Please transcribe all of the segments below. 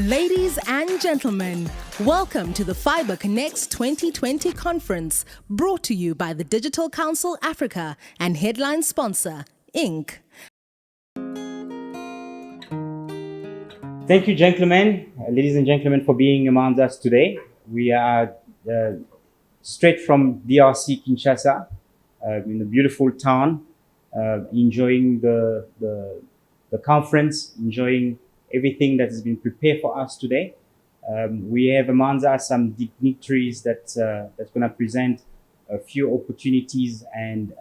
Ladies and gentlemen, welcome to the Fiber Connects 2020 conference, brought to you by the Digital Council Africa and headline sponsor, Inc. Thank you, gentlemen, ladies and gentlemen, for being among us today. We are straight from DRC, Kinshasa, in a beautiful town, enjoying the conference, enjoying everything that has been prepared for us today. We have among us some dignitaries that's going to present a few opportunities and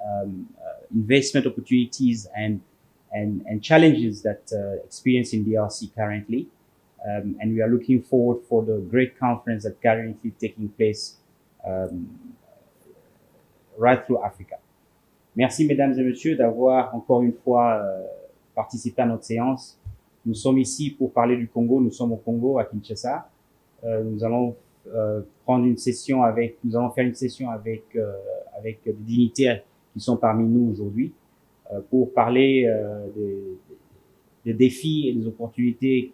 investment opportunities and challenges that experience in DRC currently. And we are looking forward for the great conference that currently taking place right through Africa. Merci, mesdames et messieurs, d'avoir encore une fois participé à notre séance. Nous sommes ici pour parler du Congo. Nous sommes au Congo, à Kinshasa. Nous allons faire une session avec des dignitaires qui sont parmi nous aujourd'hui pour parler des défis et des opportunités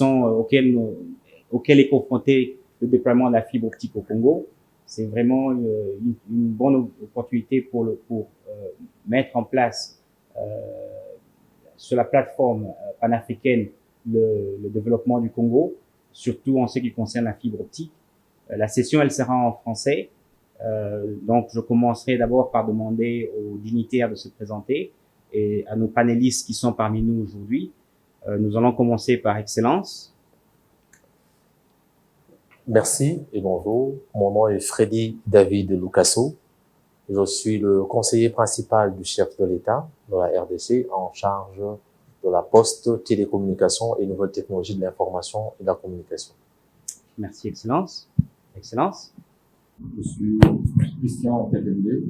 auxquels est confronté le déploiement de la fibre optique au Congo. C'est vraiment une bonne opportunité pour mettre en place sur la plateforme panafricaine le développement du Congo, surtout en ce qui concerne la fibre optique. La session, elle sera en français. Donc, je commencerai d'abord par demander aux dignitaires de se présenter et à nos panélistes qui sont parmi nous aujourd'hui. Nous allons commencer par Excellence. Merci et bonjour. Mon nom est Freddy David Lucasso. Je suis le conseiller principal du chef de l'État de la RDC en charge de la poste, télécommunications et nouvelles technologies de l'information et de la communication. Merci, Excellence. Excellence. Je suis Christian Kakende,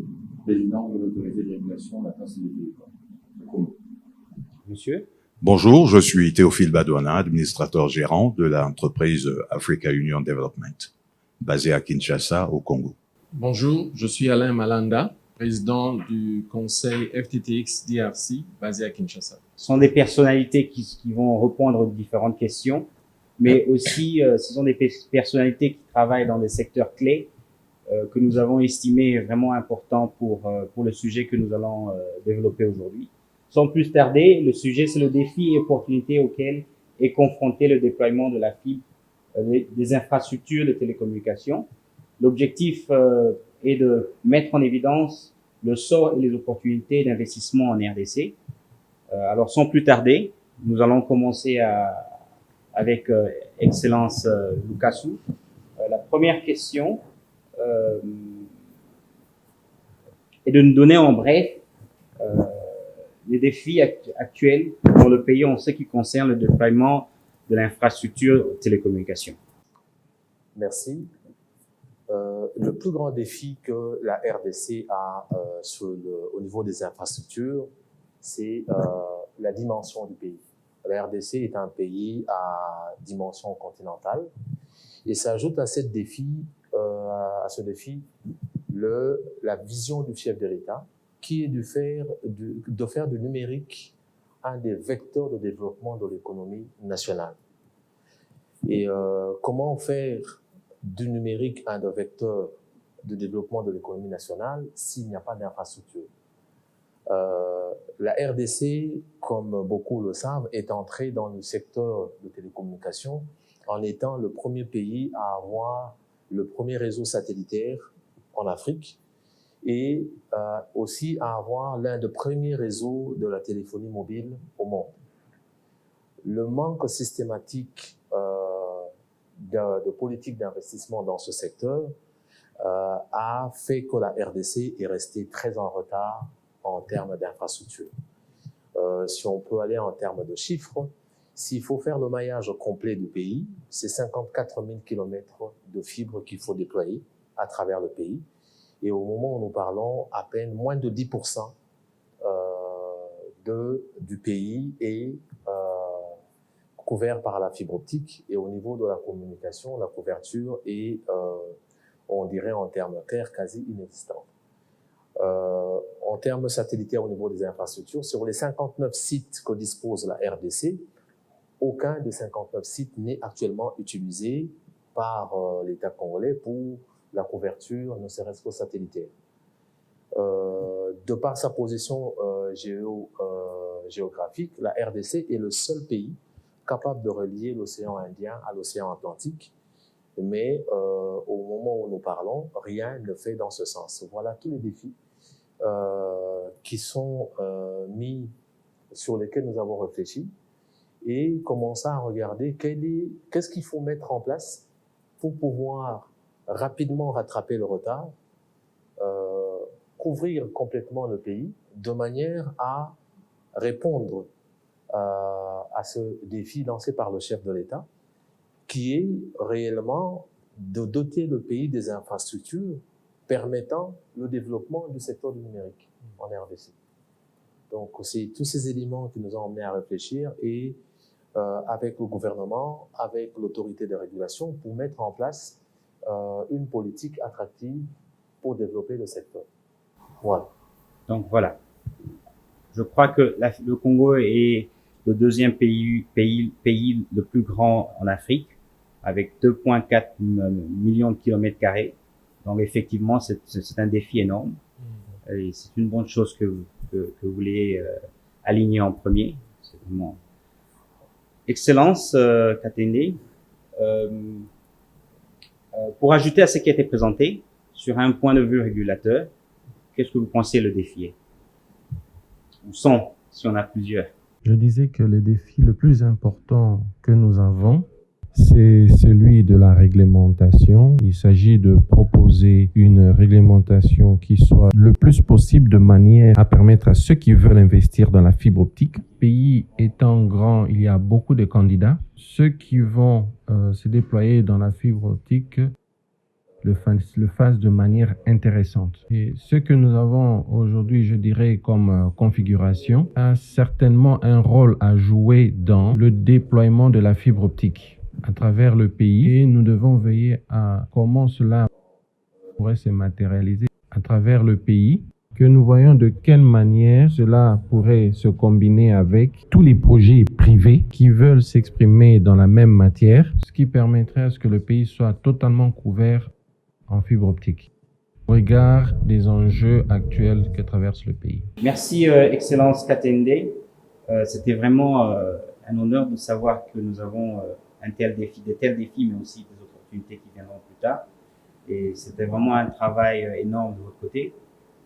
président de l'autorité de régulation de la presse et des télécoms. Monsieur. Bonjour, je suis Théophile Badouana, administrateur gérant de l'entreprise Africa Union Development, basée à Kinshasa, au Congo. Bonjour, je suis Alain Malanda, président du conseil FTTX DRC, basé à Kinshasa. Ce sont des personnalités qui vont répondre aux différentes questions, mais aussi ce sont des personnalités qui travaillent dans des secteurs clés que nous avons estimés vraiment importants pour le sujet que nous allons développer aujourd'hui. Sans plus tarder, le sujet, c'est le défi et opportunité auquel est confronté le déploiement de la fibre, des infrastructures de télécommunications. L'objectif est de mettre en évidence le sort et les opportunités d'investissement en RDC. Alors, sans plus tarder, nous allons commencer avec Excellence Lucasso. La première question est de nous donner en bref les défis actuels dans le pays en ce qui concerne le déploiement de l'infrastructure de télécommunications. Merci. Le plus grand défi que la RDC a au niveau des infrastructures, c'est la dimension du pays. La RDC est un pays à dimension continentale et s'ajoute à ce défi la vision du chef de l'État qui est de faire du numérique un des vecteurs de développement de l'économie nationale. Et comment faire du numérique un des vecteurs de développement de l'économie nationale s'il n'y a pas d'infrastructure? La RDC, comme beaucoup le savent, est entrée dans le secteur de télécommunications en étant le premier pays à avoir le premier réseau satellitaire en Afrique et aussi à avoir l'un des premiers réseaux de la téléphonie mobile au monde. Le manque systématique de politique d'investissement dans ce secteur a fait que la RDC est restée très en retard en termes d'infrastructure. Si on peut aller en termes de chiffres, s'il faut faire le maillage complet du pays, c'est 54 000 kilomètres de fibres qu'il faut déployer à travers le pays. Et au moment où nous parlons, à peine moins de 10% du pays est couvert par la fibre optique. Et au niveau de la communication, la couverture est, on dirait en termes clairs, quasi inexistante. En termes satellitaires au niveau des infrastructures, sur les 59 sites que dispose la RDC, aucun des 59 sites n'est actuellement utilisé par l'État congolais pour la couverture, ne serait-ce que satellitaire. De par sa position géographique, la RDC est le seul pays capable de relier l'océan Indien à l'océan Atlantique. Mais au moment où nous parlons, rien ne fait dans ce sens. Voilà tous les défis qui sont mis, sur lesquels nous avons réfléchi et commencer à regarder qu'est-ce qu'il faut mettre en place pour pouvoir rapidement rattraper le retard, couvrir complètement le pays de manière à répondre à ce défi lancé par le chef de l'État, qui est réellement de doter le pays des infrastructures permettant le développement du secteur du numérique en RDC. Donc, c'est tous ces éléments qui nous ont amenés à réfléchir et avec le gouvernement, avec l'autorité de régulation, pour mettre en place une politique attractive pour développer le secteur. Voilà. Donc voilà. Je crois que le Congo est le deuxième pays le plus grand en Afrique, avec 2,4 millions de kilomètres carrés. Donc effectivement, c'est un défi énorme. Et c'est une bonne chose que vous voulez aligner en premier. C'est vraiment Excellence, Katende. Pour ajouter à ce qui a été présenté, sur un point de vue régulateur, qu'est-ce que vous pensez le défi est? Ou sont, si on a plusieurs? Je disais que le défi le plus important que nous avons, c'est celui de la réglementation. Il s'agit de proposer une réglementation qui soit le plus possible de manière à permettre à ceux qui veulent investir dans la fibre optique. Le pays étant grand, il y a beaucoup de candidats. Ceux qui vont se déployer dans la fibre optique le fassent de manière intéressante. Et ce que nous avons aujourd'hui, je dirais, comme configuration, a certainement un rôle à jouer dans le déploiement de la fibre optique à travers le pays, et nous devons veiller à comment cela pourrait se matérialiser à travers le pays, que nous voyons de quelle manière cela pourrait se combiner avec tous les projets privés qui veulent s'exprimer dans la même matière, ce qui permettrait à ce que le pays soit totalement couvert en fibre optique, au regard des enjeux actuels que traverse le pays. Merci, Excellence Katende. C'était vraiment un honneur de savoir que nous avons de tels défis, mais aussi des opportunités qui viendront plus tard. Et c'était vraiment un travail énorme de votre côté.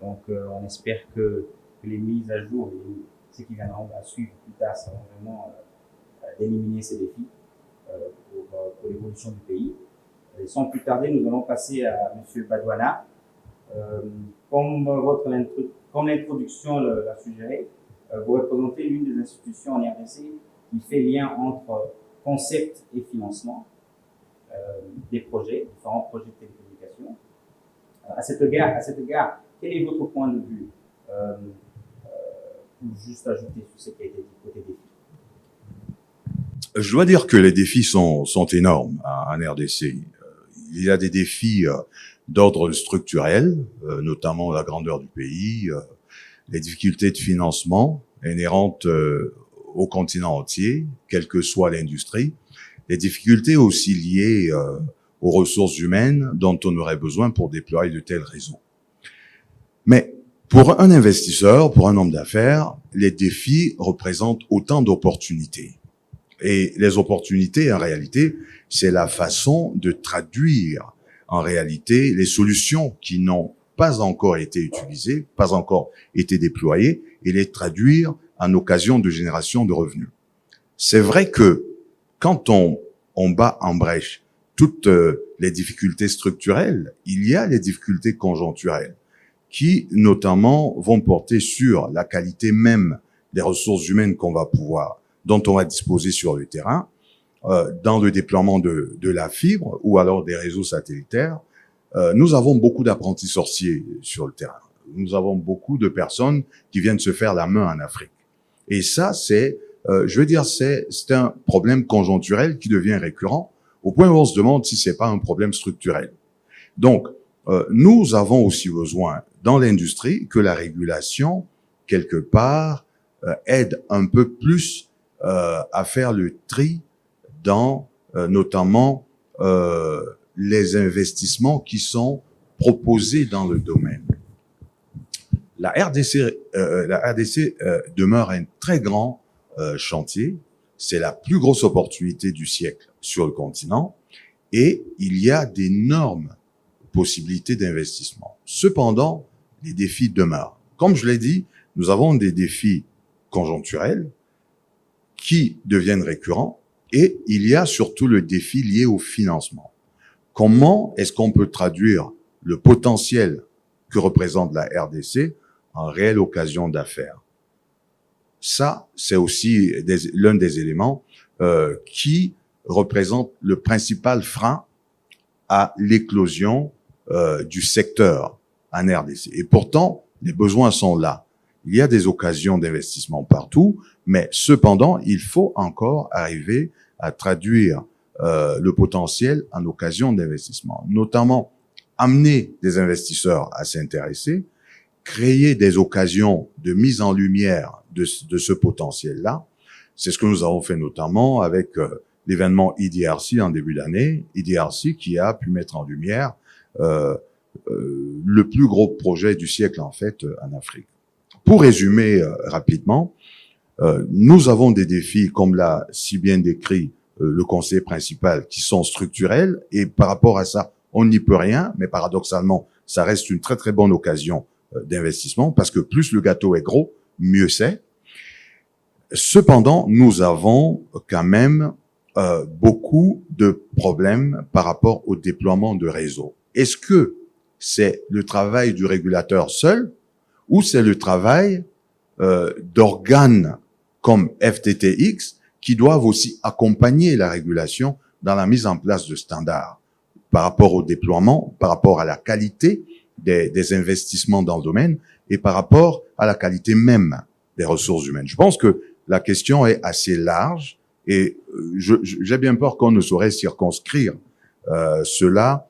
Donc, on espère que les mises à jour et ce qui viendront à suivre plus tard seront vraiment d'éliminer ces défis pour l'évolution du pays. Et sans plus tarder, nous allons passer à M. Badouana. Comme l'introduction l'a suggéré, vous représentez l'une des institutions en RDC qui fait lien entre concept et financement des projets, différents projets de télécommunications. À cet égard, quel est votre point de vue pour juste ajouter sur ce qui a été dit côté défi? Je dois dire que les défis sont énormes en RDC. Il y a des défis d'ordre structurel, notamment la grandeur du pays, les difficultés de financement inhérentes au continent entier, quelle que soit l'industrie, les difficultés aussi liées aux ressources humaines dont on aurait besoin pour déployer de tels réseaux. Mais pour un investisseur, pour un homme d'affaires, les défis représentent autant d'opportunités. Et les opportunités, en réalité, c'est la façon de traduire, en réalité, les solutions qui n'ont pas encore été utilisées, pas encore été déployées, et les traduire en occasion de génération de revenus. C'est vrai que quand on bat en brèche toutes les difficultés structurelles, il y a les difficultés conjoncturelles qui, notamment, vont porter sur la qualité même des ressources humaines dont on va disposer sur le terrain, dans le déploiement de la fibre ou alors des réseaux satellitaires. Nous avons beaucoup d'apprentis sorciers sur le terrain. Nous avons beaucoup de personnes qui viennent se faire la main en Afrique. Et ça, c'est un problème conjoncturel qui devient récurrent, au point où on se demande si c'est pas un problème structurel. Donc, nous avons aussi besoin, dans l'industrie, que la régulation, quelque part, aide un peu plus à faire le tri dans notamment les investissements qui sont proposés dans le domaine. La RDC demeure un très grand chantier. C'est la plus grosse opportunité du siècle sur le continent et il y a d'énormes possibilités d'investissement. Cependant, les défis demeurent. Comme je l'ai dit, nous avons des défis conjoncturels qui deviennent récurrents et il y a surtout le défi lié au financement. Comment est-ce qu'on peut traduire le potentiel que représente la RDC en réelle occasion d'affaires? Ça, c'est aussi l'un des éléments qui représente le principal frein à l'éclosion du secteur en RDC. Et pourtant, les besoins sont là. Il y a des occasions d'investissement partout, mais cependant, il faut encore arriver à traduire le potentiel en occasion d'investissement, notamment amener des investisseurs à s'intéresser, créer des occasions de mise en lumière de ce potentiel-là. C'est ce que nous avons fait notamment avec l'événement EDRC en début d'année, EDRC qui a pu mettre en lumière le plus gros projet du siècle en fait en Afrique. Pour résumer rapidement, nous avons des défis, comme l'a si bien décrit le conseiller principal, qui sont structurels et par rapport à ça, on n'y peut rien, mais paradoxalement, ça reste une très très bonne occasion d'investissement parce que plus le gâteau est gros, mieux c'est. Cependant, nous avons quand même beaucoup de problèmes par rapport au déploiement de réseaux. Est-ce que c'est le travail du régulateur seul ou c'est le travail d'organes comme FTTX qui doivent aussi accompagner la régulation dans la mise en place de standards par rapport au déploiement, par rapport à la qualité des investissements dans le domaine et par rapport à la qualité même des ressources humaines. Je pense que la question est assez large et j'ai bien peur qu'on ne saurait circonscrire cela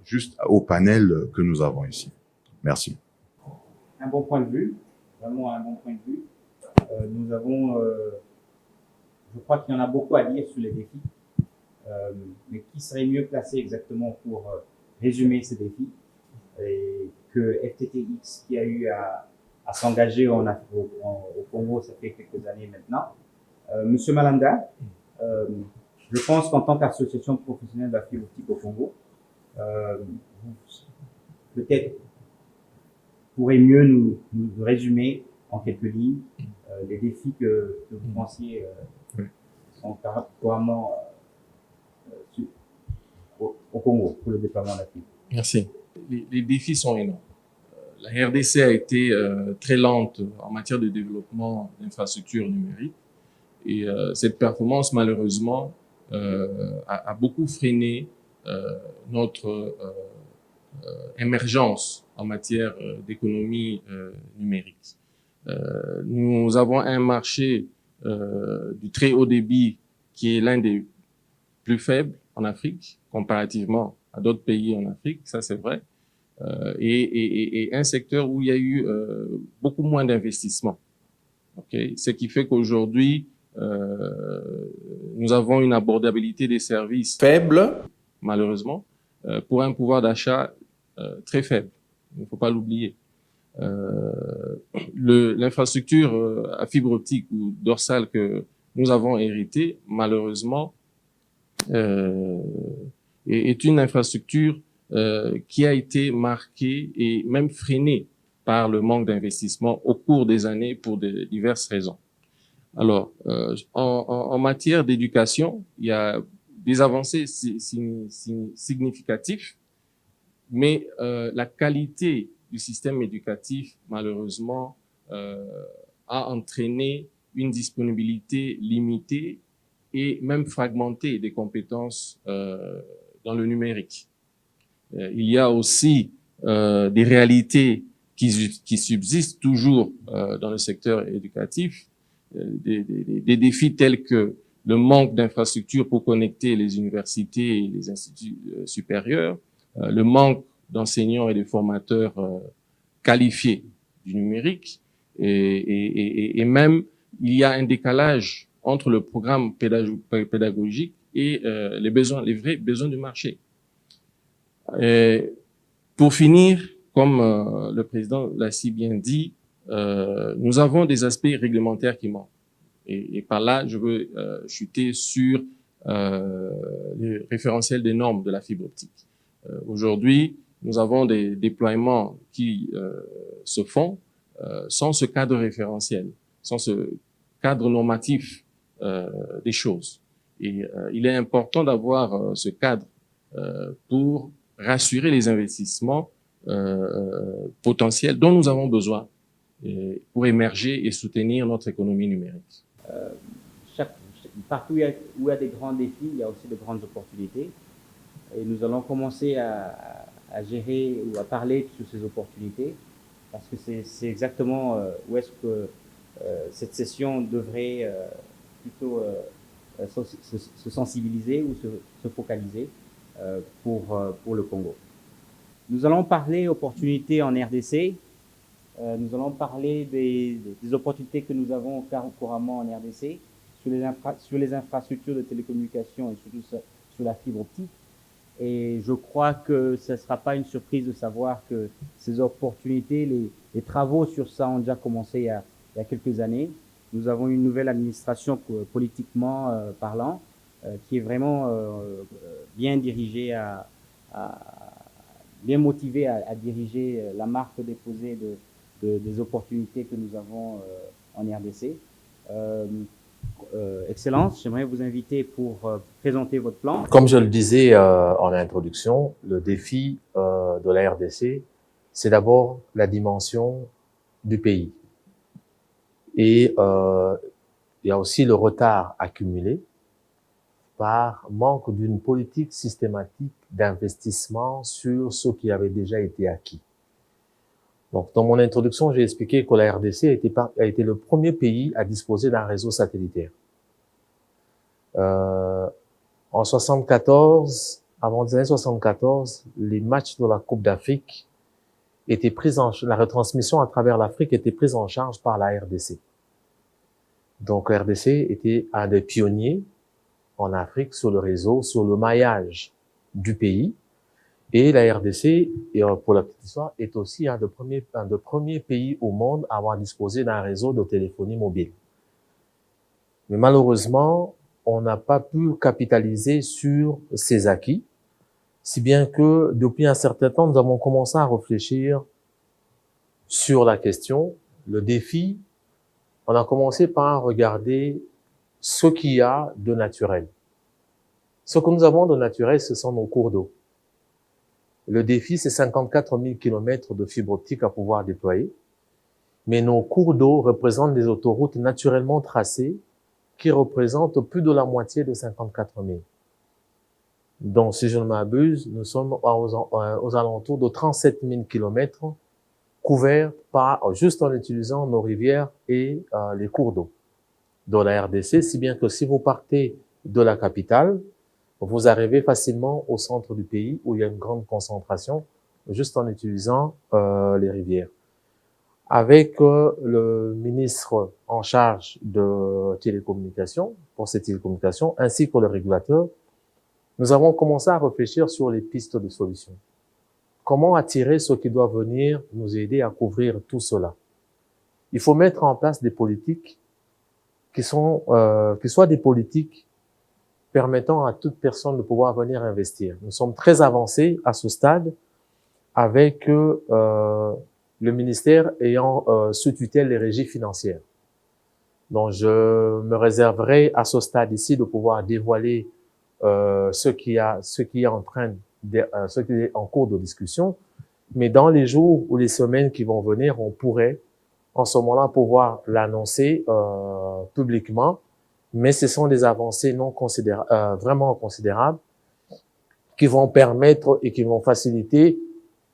juste au panel que nous avons ici. Merci. Un bon point de vue, vraiment un bon point de vue. Nous avons, je crois qu'il y en a beaucoup à dire sur les défis, mais qui serait mieux placé exactement pour résumer ces défis et que FTTX qui a eu à s'engager au Congo, ça fait quelques années maintenant. Monsieur Malanda, je pense qu'en tant qu'association professionnelle de la fibre optique au Congo, peut-être pourrez mieux nous résumer en quelques lignes les défis que vous pensiez sont couramment au Congo pour le déploiement de la fibre. Merci. Les défis sont énormes. La RDC a été très lente en matière de développement d'infrastructures numériques et cette performance, malheureusement, a beaucoup freiné notre émergence en matière d'économie numérique. Nous avons un marché du très haut débit qui est l'un des plus faibles en Afrique, comparativement à d'autres pays en Afrique, ça c'est vrai, et un secteur où il y a eu beaucoup moins d'investissements. Okay? Ce qui fait qu'aujourd'hui, nous avons une abordabilité des services faible, malheureusement, pour un pouvoir d'achat très faible. Il ne faut pas l'oublier. L'infrastructure à fibre optique ou dorsale que nous avons héritée, malheureusement, est une infrastructure qui a été marquée et même freinée par le manque d'investissement au cours des années pour diverses raisons. Alors, en matière d'éducation, il y a des avancées significatives, mais la qualité du système éducatif, malheureusement, a entraîné une disponibilité limitée et même fragmentée des compétences dans le numérique. Il y a aussi des réalités qui subsistent toujours dans le secteur éducatif, des défis tels que le manque d'infrastructures pour connecter les universités et les instituts supérieurs, le manque d'enseignants et de formateurs qualifiés du numérique, et même il y a un décalage entre le programme pédagogique et les vrais besoins du marché. Et pour finir, comme le président l'a si bien dit, nous avons des aspects réglementaires qui manquent. Et par là, je veux chuter sur le référentiel des normes de la fibre optique. Aujourd'hui, nous avons des déploiements qui se font sans ce cadre référentiel, sans ce cadre normatif des choses. Et il est important d'avoir ce cadre pour rassurer les investissements potentiels dont nous avons besoin pour émerger et soutenir notre économie numérique. Partout où il y a des grands défis, il y a aussi de grandes opportunités. Et nous allons commencer à gérer ou à parler sur ces opportunités, parce que c'est exactement où est-ce que cette session devrait plutôt se sensibiliser ou se focaliser pour le Congo. Nous allons parler opportunités en RDC. Nous allons parler des opportunités que nous avons couramment en RDC sur les infrastructures de télécommunications et surtout sur la fibre optique. Et je crois que ce ne sera pas une surprise de savoir que ces opportunités, les travaux sur ça ont déjà commencé il y a quelques années. Nous avons une nouvelle administration politiquement parlant qui est vraiment bien dirigée bien motivée à diriger la marque déposée des opportunités que nous avons en RDC. Excellence, j'aimerais vous inviter pour présenter votre plan. Comme je le disais en introduction, le défi de la RDC, c'est d'abord la dimension du pays. Et il y a aussi le retard accumulé par manque d'une politique systématique d'investissement sur ce qui avait déjà été acquis. Donc, dans mon introduction, j'ai expliqué que la RDC a été le premier pays à disposer d'un réseau satellitaire. En 74, avant les années 74, les matchs de la Coupe d'Afrique étaient pris la retransmission à travers l'Afrique était prise en charge par la RDC. Donc, la RDC était un des pionniers en Afrique sur le réseau, sur le maillage du pays. Et la RDC, et pour la petite histoire, est aussi un des premiers pays au monde à avoir disposé d'un réseau de téléphonie mobile. Mais malheureusement, on n'a pas pu capitaliser sur ces acquis, si bien que depuis un certain temps, nous avons commencé à réfléchir sur la question, le défi. On a commencé par regarder ce qu'il y a de naturel. Ce que nous avons de naturel, ce sont nos cours d'eau. Le défi, c'est 54 000 kilomètres de fibre optique à pouvoir déployer. Mais nos cours d'eau représentent des autoroutes naturellement tracées qui représentent plus de la moitié de 54 000. Donc, si je ne m'abuse, nous sommes aux alentours de 37 000 kilomètres couverts juste en utilisant nos rivières et les cours d'eau dans la RDC, si bien que si vous partez de la capitale, vous arrivez facilement au centre du pays où il y a une grande concentration, juste en utilisant les rivières. Avec le ministre en charge de télécommunications, pour ces télécommunications, ainsi que le régulateur, nous avons commencé à réfléchir sur les pistes de solutions. Comment attirer ceux qui doivent venir nous aider à couvrir tout cela? Il faut mettre en place des politiques qui soient des politiques permettant à toute personne de pouvoir venir investir. Nous sommes très avancés à ce stade avec le ministère ayant sous tutelle les régies financières. Donc, je me réserverai à ce stade ici de pouvoir dévoiler ce qui est en cours de discussion. Mais dans les jours ou les semaines qui vont venir, on pourrait en ce moment-là pouvoir l'annoncer publiquement. Mais ce sont des avancées vraiment considérables qui vont permettre et qui vont faciliter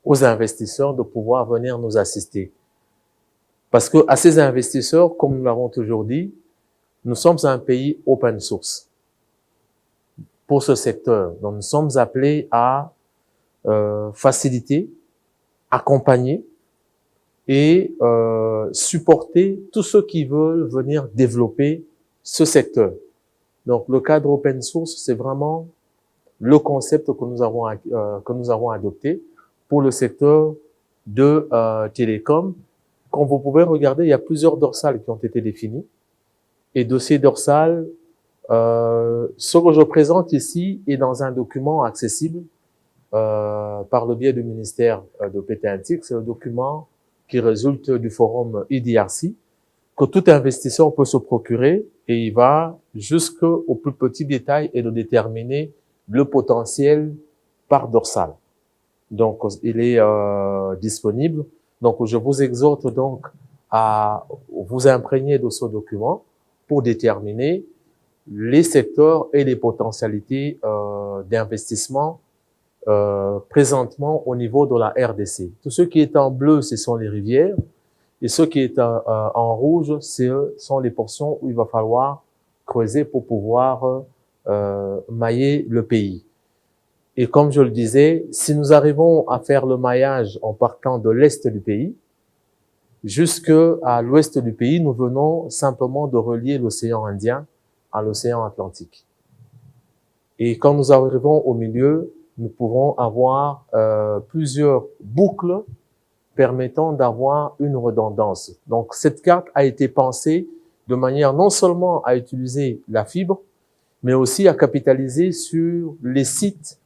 aux investisseurs de pouvoir venir nous assister. Parce que à ces investisseurs, comme nous l'avons toujours dit, nous sommes un pays open source pour ce secteur. Donc nous sommes appelés à faciliter, accompagner et supporter tous ceux qui veulent venir développer ce secteur. Donc, le cadre open source, c'est vraiment le concept que nous avons adopté pour le secteur de télécom. Comme vous pouvez regarder, il y a plusieurs dorsales qui ont été définies. Et de ces dorsales, ce que je présente ici est dans un document accessible par le biais du ministère de PT-Antique. C'est le document qui résulte du forum IDRC, que tout investisseur peut se procurer, et il va jusqu'au plus petit détail et de déterminer le potentiel par dorsale. Donc, il est disponible. Donc, je vous exhorte donc à vous imprégner de ce document pour déterminer les secteurs et les potentialités d'investissement présentement au niveau de la RDC. Tout ce qui est en bleu, ce sont les rivières, et ce qui est en rouge, ce sont les portions où il va falloir creuser pour pouvoir mailler le pays. Et comme je le disais, si nous arrivons à faire le maillage en partant de l'est du pays, jusqu'à l'ouest du pays, nous venons simplement de relier l'océan Indien à l'océan Atlantique. Et quand nous arrivons au milieu, nous pourrons avoir plusieurs boucles permettant d'avoir une redondance. Donc, cette carte a été pensée de manière non seulement à utiliser la fibre, mais aussi à capitaliser sur les sites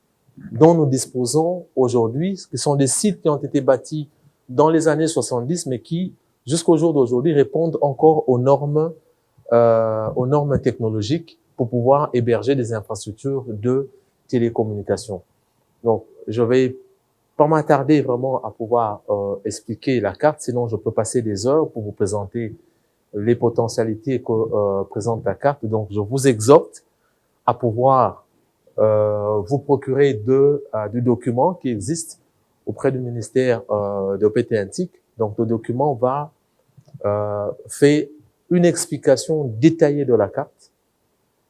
dont nous disposons aujourd'hui, qui sont des sites qui ont été bâtis dans les années 70, mais qui, jusqu'au jour d'aujourd'hui, répondent encore aux normes technologiques pour pouvoir héberger des infrastructures de télécommunications. Donc, je vais pas m'attarder vraiment à pouvoir expliquer la carte, sinon je peux passer des heures pour vous présenter les potentialités que présente la carte. Donc, je vous exhorte à pouvoir vous procurer du document qui existe auprès du ministère de PT-Antique. Donc, le document va faire une explication détaillée de la carte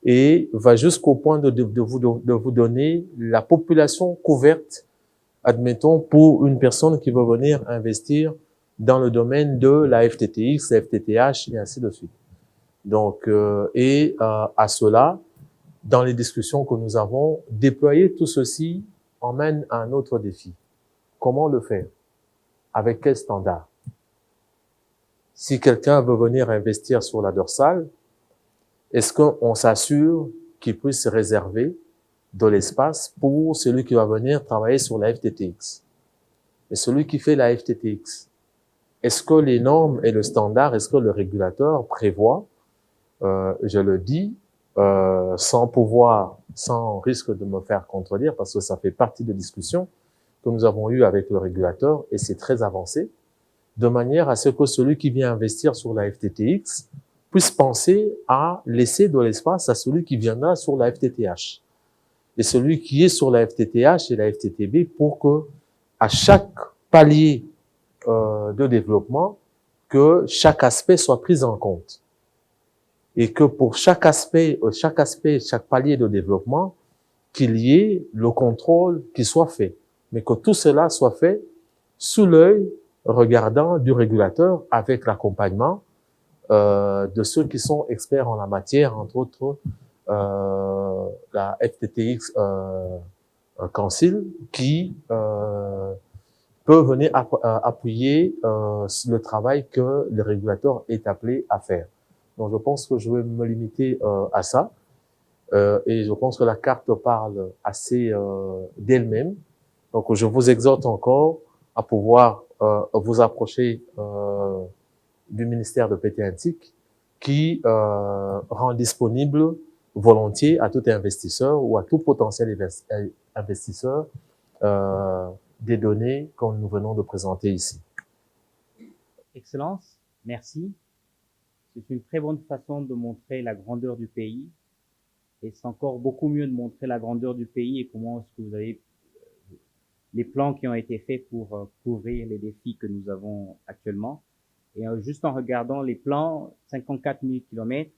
et va jusqu'au point de vous donner la population couverte, admettons, pour une personne qui veut venir investir dans le domaine de la FTTX, la FTTH et ainsi de suite. Donc, à cela, dans les discussions que nous avons, déployer tout ceci emmène à un autre défi. Comment le faire? Avec quel standard? Si quelqu'un veut venir investir sur la dorsale, est-ce qu'on s'assure qu'il puisse réserver de l'espace pour celui qui va venir travailler sur la FTTX? Et celui qui fait la FTTX, est-ce que les normes et le standard, est-ce que le régulateur prévoit, je le dis, sans risque de me faire contredire, parce que ça fait partie des discussions que nous avons eues avec le régulateur, et c'est très avancé, de manière à ce que celui qui vient investir sur la FTTX puisse penser à laisser de l'espace à celui qui viendra sur la FTTH. Et celui qui est sur la FTTH et la FTTB pour que, à chaque palier de développement, que chaque aspect soit pris en compte. Et que pour chaque palier de développement, qu'il y ait le contrôle qui soit fait. Mais que tout cela soit fait sous l'œil regardant du régulateur avec l'accompagnement de ceux qui sont experts en la matière, entre autres la FTTX Council, qui peut venir appuyer le travail que le régulateur est appelé à faire. Donc, je pense que je vais me limiter à ça. Et je pense que la carte parle assez d'elle-même. Donc, je vous exhorte encore à pouvoir vous approcher du ministère de PT-Antique qui rend disponible volontiers à tout investisseur ou à tout potentiel investisseur des données que nous venons de présenter ici. Excellence, merci. C'est une très bonne façon de montrer la grandeur du pays. Et c'est encore beaucoup mieux de montrer la grandeur du pays et comment est-ce que vous avez les plans qui ont été faits pour couvrir les défis que nous avons actuellement. Et juste en regardant les plans, 54 000 kilomètres,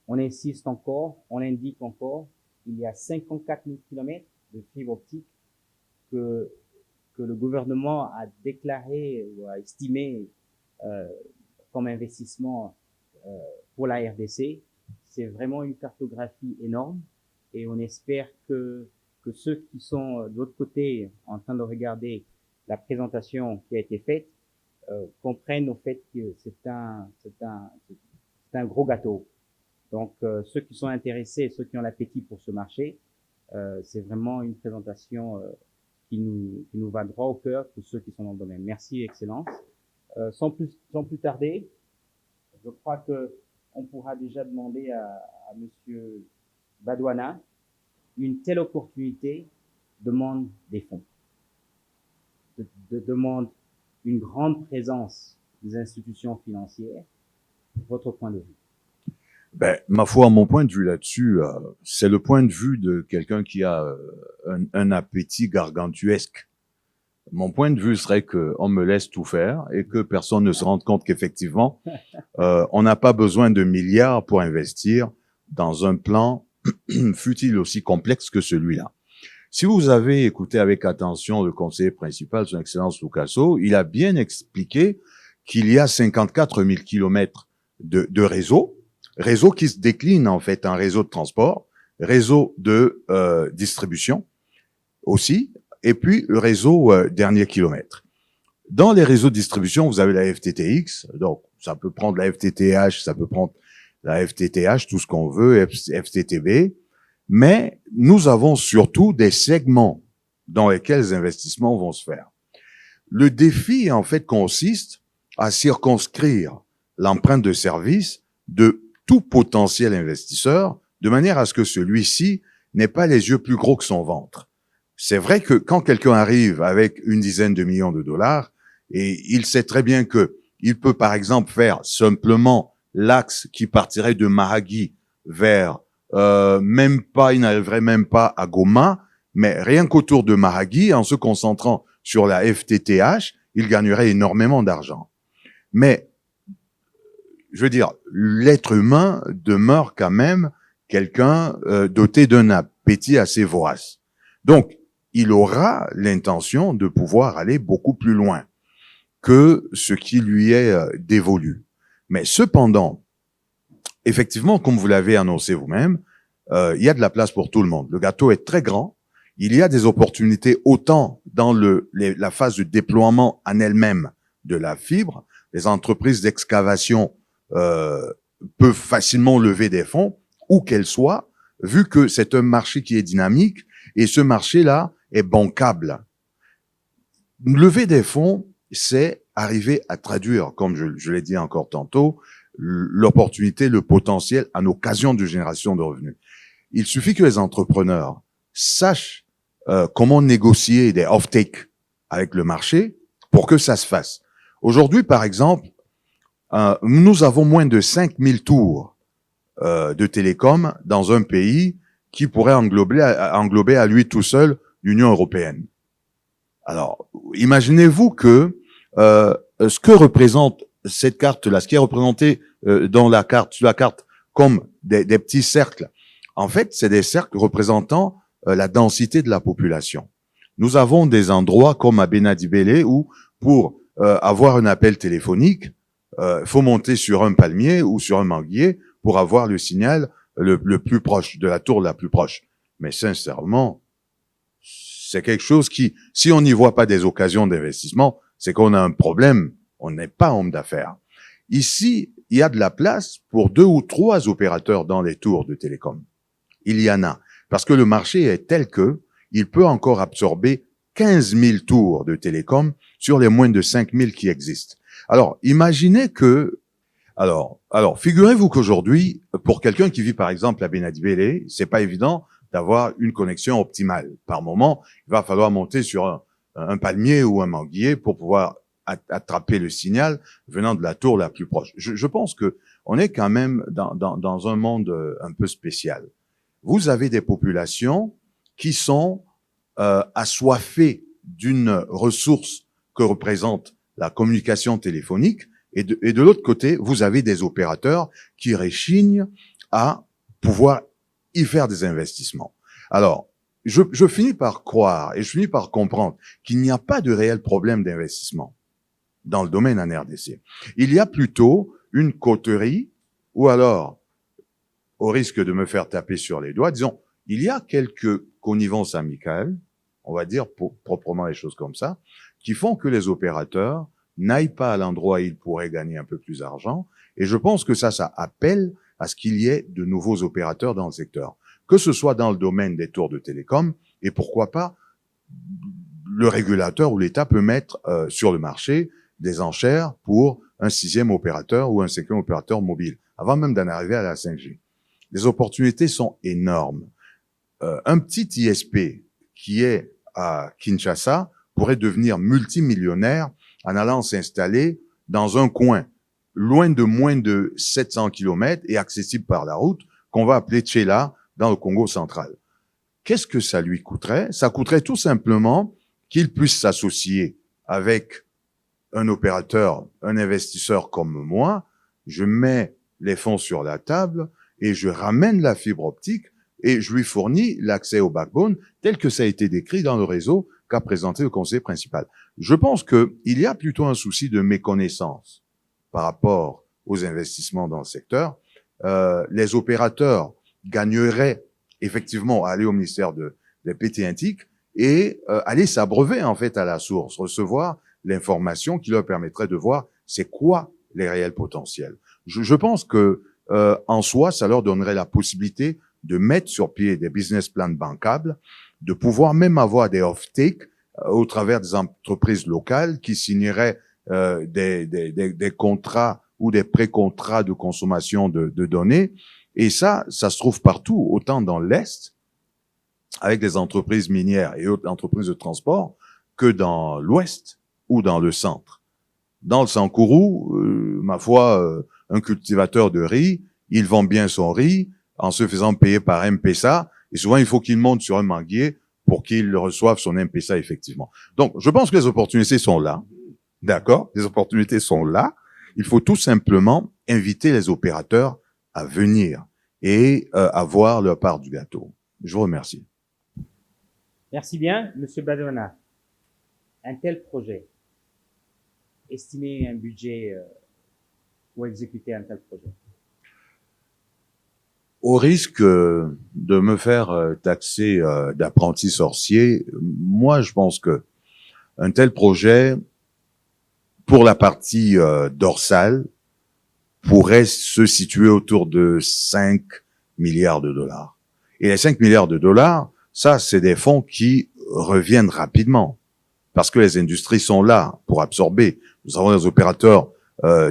on insiste encore, on indique encore, il y a 54 000 kilomètres de fibre optique que le gouvernement a déclaré ou a estimé comme investissement pour la RDC. c'est vraiment une cartographie énorme et on espère que ceux qui sont de l'autre côté en train de regarder la présentation qui a été faite comprennent au fait que c'est un gros gâteau. Donc ceux qui sont intéressés, ceux qui ont l'appétit pour ce marché, c'est vraiment une présentation qui nous va droit au cœur pour ceux qui sont dans le domaine. Merci, Excellence. Sans plus tarder, je crois que on pourra déjà demander à Monsieur Badouana. Une telle opportunité demande des fonds, demande une grande présence des institutions financières. Votre point de vue? Ben, ma foi, mon point de vue là-dessus, c'est le point de vue de quelqu'un qui a un appétit gargantuesque. Mon point de vue serait que on me laisse tout faire et que personne ne se rende compte qu'effectivement, on n'a pas besoin de milliards pour investir dans un plan, fût-il aussi complexe que celui-là. Si vous avez écouté avec attention le conseiller principal, son Excellence Lucasso, il a bien expliqué qu'il y a 54 000 kilomètres de réseau qui se décline en fait en réseau de transport, réseau de distribution aussi, et puis le réseau dernier kilomètre. Dans les réseaux de distribution, vous avez la FTTX, donc ça peut prendre la FTTH, ça peut prendre la FTTH, tout ce qu'on veut, FTTB, mais nous avons surtout des segments dans lesquels les investissements vont se faire. Le défi, en fait, consiste à circonscrire l'empreinte de service de tout potentiel investisseur, de manière à ce que celui-ci n'ait pas les yeux plus gros que son ventre. C'est vrai que quand quelqu'un arrive avec une dizaine de millions de dollars, et il sait très bien que il peut, par exemple, faire simplement l'axe qui partirait de Mahagui vers il n'arriverait même pas à Goma, mais rien qu'autour de Mahagui, en se concentrant sur la FTTH, il gagnerait énormément d'argent. Mais, je veux dire, l'être humain demeure quand même quelqu'un doté d'un appétit assez vorace. Donc, il aura l'intention de pouvoir aller beaucoup plus loin que ce qui lui est dévolu. Mais cependant, effectivement, comme vous l'avez annoncé vous-même, il y a de la place pour tout le monde. Le gâteau est très grand. Il y a des opportunités autant dans la phase de déploiement en elle-même de la fibre. Les entreprises d'excavation peuvent facilement lever des fonds, où qu'elles soient, vu que c'est un marché qui est dynamique et ce marché-là est bancable. Lever des fonds, c'est arriver à traduire, comme je l'ai dit encore tantôt, l'opportunité, le potentiel en occasion de génération de revenus. Il suffit que les entrepreneurs sachent comment négocier des off-take avec le marché pour que ça se fasse. Aujourd'hui, par exemple, nous avons moins de 5000 tours de télécom dans un pays qui pourrait englober à lui tout seul l'Union européenne. Alors, imaginez-vous que ce que représente cette carte-là, ce qui est représenté dans la carte, sur la carte, comme des petits cercles, en fait, c'est des cercles représentant la densité de la population. Nous avons des endroits comme à Benadibele où, pour avoir un appel téléphonique, faut monter sur un palmier ou sur un manguier pour avoir le signal le plus proche, de la tour la plus proche. Mais sincèrement, c'est quelque chose qui, si on n'y voit pas des occasions d'investissement, c'est qu'on a un problème. On n'est pas homme d'affaires. Ici, il y a de la place pour 2 ou 3 opérateurs dans les tours de télécom. Il y en a. Parce que le marché est tel que il peut encore absorber 15 000 tours de télécom sur les moins de 5 000 qui existent. Alors, imaginez que... Alors, figurez-vous qu'aujourd'hui, pour quelqu'un qui vit par exemple à Benadibele, c'est pas évident d'avoir une connexion optimale. Par moment, il va falloir monter sur un palmier ou un manguier pour pouvoir attraper le signal venant de la tour la plus proche. Je pense que on est quand même dans un monde un peu spécial. Vous avez des populations qui sont assoiffées d'une ressource que représente la communication téléphonique, et de l'autre côté, vous avez des opérateurs qui réchignent à pouvoir y faire des investissements. Alors, je finis par croire et je finis par comprendre qu'il n'y a pas de réel problème d'investissement dans le domaine en RDC. Il y a plutôt une coterie ou alors au risque de me faire taper sur les doigts, disons, il y a quelques connivences amicales, on va dire proprement les choses comme ça, qui font que les opérateurs n'aillent pas à l'endroit où ils pourraient gagner un peu plus d'argent. Et je pense que ça appelle à ce qu'il y ait de nouveaux opérateurs dans le secteur, que ce soit dans le domaine des tours de télécom, et pourquoi pas le régulateur ou l'État peut mettre sur le marché des enchères pour un 6e opérateur ou un 5e opérateur mobile, avant même d'en arriver à la 5G. Les opportunités sont énormes. Un petit ISP qui est à Kinshasa pourrait devenir multimillionnaire en allant s'installer dans un coin loin de moins de 700 km et accessible par la route, qu'on va appeler Tchéla, dans le Congo central. Qu'est-ce que ça lui coûterait? Ça coûterait tout simplement qu'il puisse s'associer avec un opérateur, un investisseur comme moi. Je mets les fonds sur la table et je ramène la fibre optique et je lui fournis l'accès au backbone tel que ça a été décrit dans le réseau qu'a présenté le conseiller principal. Je pense qu'il y a plutôt un souci de méconnaissance par rapport aux investissements dans le secteur. Les opérateurs gagneraient effectivement à aller au ministère des PT et aller s'abreuver en fait à la source, recevoir l'information qui leur permettrait de voir c'est quoi les réels potentiels. Je pense que en soi, ça leur donnerait la possibilité de mettre sur pied des business plans bancables, de pouvoir même avoir des off-take au travers des entreprises locales qui signeraient des contrats ou des pré-contrats de consommation de données. Et ça se trouve partout, autant dans l'Est, avec des entreprises minières et autres entreprises de transport, que dans l'Ouest ou dans le centre. Dans le Sankourou, ma foi, un cultivateur de riz, il vend bien son riz en se faisant payer par M-Pesa, et souvent il faut qu'il monte sur un manguier pour qu'il reçoive son M-Pesa effectivement. Donc, je pense que les opportunités sont là. D'accord? Les opportunités sont là. Il faut tout simplement inviter les opérateurs à venir et avoir leur part du gâteau. Je vous remercie. Merci bien, Monsieur Badona. Un tel projet, estimer un budget pour exécuter un tel projet. Au risque de me faire taxer d'apprenti sorcier, moi je pense que un tel projet, pour la partie dorsale, pourrait se situer autour de 5 milliards de dollars. Et les 5 milliards de dollars, ça, c'est des fonds qui reviennent rapidement, parce que les industries sont là pour absorber. Nous avons des opérateurs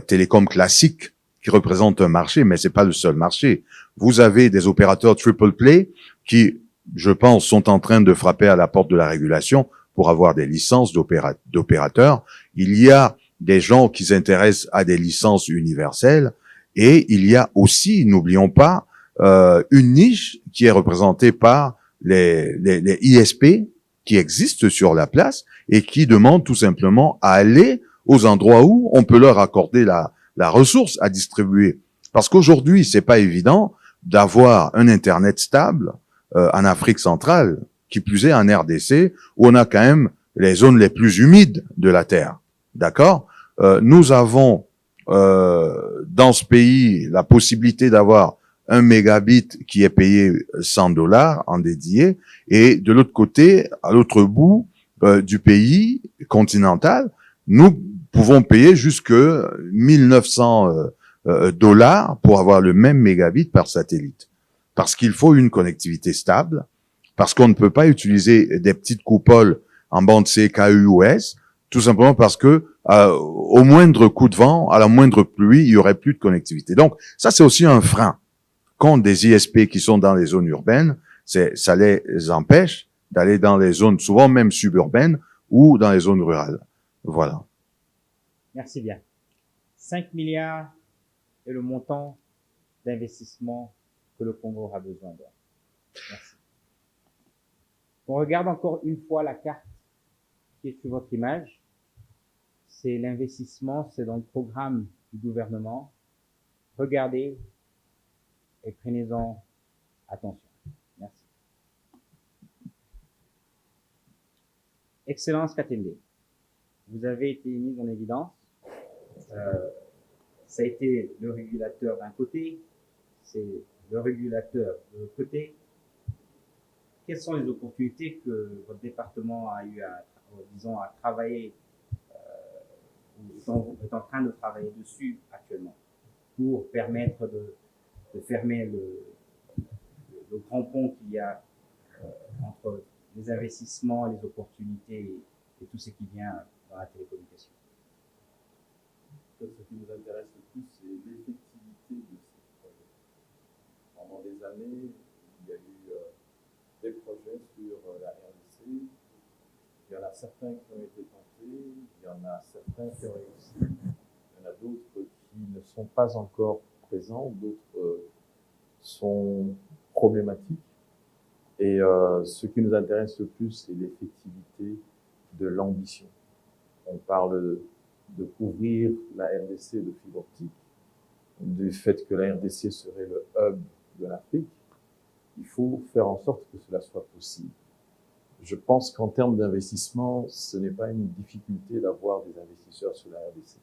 télécoms classiques qui représentent un marché, mais c'est pas le seul marché. Vous avez des opérateurs triple play qui, je pense, sont en train de frapper à la porte de la régulation pour avoir des licences d'opérateurs. Il y a des gens qui s'intéressent à des licences universelles et il y a aussi, n'oublions pas, une niche qui est représentée par les ISP qui existent sur la place et qui demandent tout simplement à aller aux endroits où on peut leur accorder la ressource à distribuer. Parce qu'aujourd'hui, c'est pas évident d'avoir un Internet stable en Afrique centrale, qui plus est en RDC, où on a quand même les zones les plus humides de la Terre. D'accord? Nous avons dans ce pays la possibilité d'avoir 1 mégabit qui est payé $100 en dédié, et de l'autre côté, à l'autre bout du pays continental, nous pouvons payer jusque 1900 dollars pour avoir le même mégabit par satellite. Parce qu'il faut une connectivité stable, parce qu'on ne peut pas utiliser des petites coupoles en bande C, KUS, tout simplement parce que au moindre coup de vent, à la moindre pluie, il y aurait plus de connectivité. Donc, ça, c'est aussi un frein contre des ISP qui sont dans les zones urbaines. Ça les empêche d'aller dans les zones, souvent même suburbaines, ou dans les zones rurales. Voilà. Merci bien. 5 milliards est le montant d'investissement que le Congo aura besoin de. Merci. On regarde encore une fois la carte qui est sur votre image. C'est l'investissement, c'est dans le programme du gouvernement. Regardez et prenez-en attention. Merci. Excellence Katende, vous avez été mise en évidence. Ça a été le régulateur d'un côté, c'est le régulateur. De votre côté, quelles sont les opportunités que votre département a eu à travailler ou est en train de travailler dessus actuellement pour permettre de fermer le grand pont qu'il y a entre les investissements, les opportunités et tout ce qui vient dans la télécommunication? Ce qui nous intéresse le plus, c'est l'effectivité de ces projets. Pendant des années, il y a eu des projets sur la RDC. Il y en a certains qui ont été tentés, il y en a certains qui ont réussi. Il y en a d'autres qui ne sont pas encore présents, d'autres sont problématiques. Et ce qui nous intéresse le plus, c'est l'effectivité de l'ambition. On parle de couvrir la RDC de fibre optique, du fait que la RDC serait le hub de l'Afrique. Il faut faire en sorte que cela soit possible. Je pense qu'en termes d'investissement, ce n'est pas une difficulté d'avoir des investisseurs sur la RDC.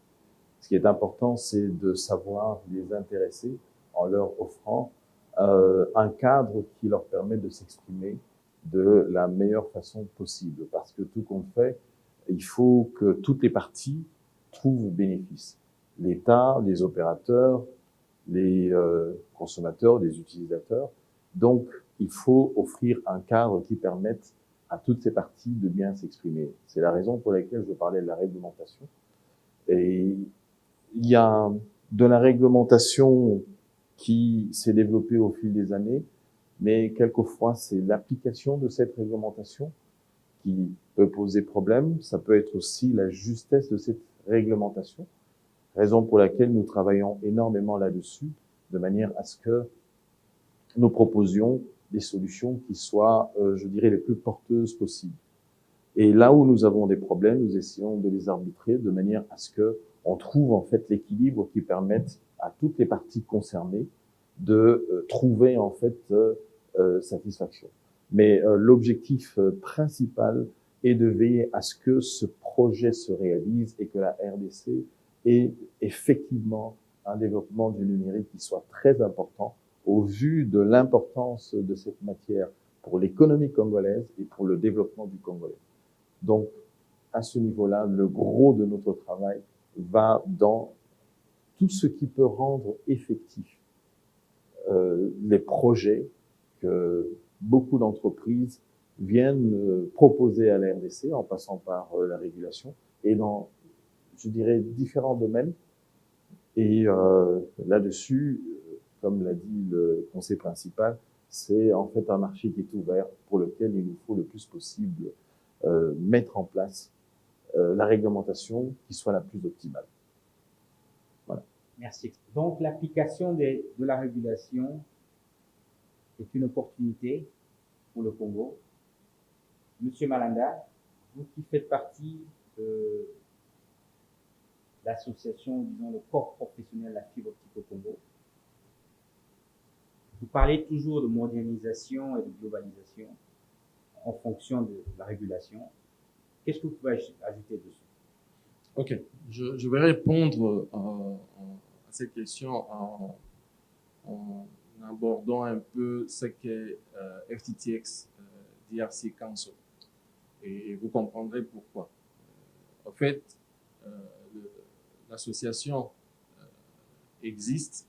Ce qui est important, c'est de savoir les intéresser en leur offrant un cadre qui leur permet de s'exprimer de la meilleure façon possible. Parce que tout compte fait, il faut que toutes les parties trouvent bénéfice. L'État, les opérateurs, les consommateurs, les utilisateurs. Donc, il faut offrir un cadre qui permette à toutes ces parties de bien s'exprimer. C'est la raison pour laquelle je parlais de la réglementation. Et il y a de la réglementation qui s'est développée au fil des années, mais quelquefois c'est l'application de cette réglementation qui peut poser problème. Ça peut être aussi la justesse de cette réglementation, raison pour laquelle nous travaillons énormément là-dessus, de manière à ce que nous proposions des solutions qui soient, je dirais, les plus porteuses possibles. Et là où nous avons des problèmes, nous essayons de les arbitrer de manière à ce que on trouve en fait l'équilibre qui permette à toutes les parties concernées de trouver en fait satisfaction. Mais l'objectif principal est de veiller à ce que ce projet se réalise et que la RDC ait effectivement un développement du numérique qui soit très important au vu de l'importance de cette matière pour l'économie congolaise et pour le développement du Congolais. Donc, à ce niveau-là, le gros de notre travail va dans tout ce qui peut rendre effectif les projets que beaucoup d'entreprises viennent proposer à la RDC en passant par la régulation et dans, je dirais, différents domaines. Et là-dessus, comme l'a dit le conseil principal, c'est en fait un marché qui est ouvert pour lequel il nous faut le plus possible mettre en place la réglementation qui soit la plus optimale. Voilà. Merci. Donc, l'application de la régulation est une opportunité pour le Congo. Monsieur Malanda, vous qui faites partie de l'association, disons, le corps professionnel de la fibre optique au Congo, vous parlez toujours de modernisation et de globalisation en fonction de la régulation. Qu'est-ce que vous pouvez ajouter dessus? Ok, je vais répondre à cette question en abordant un peu ce qu'est FTTX DRC Council. Et vous comprendrez pourquoi. En fait, l'association existe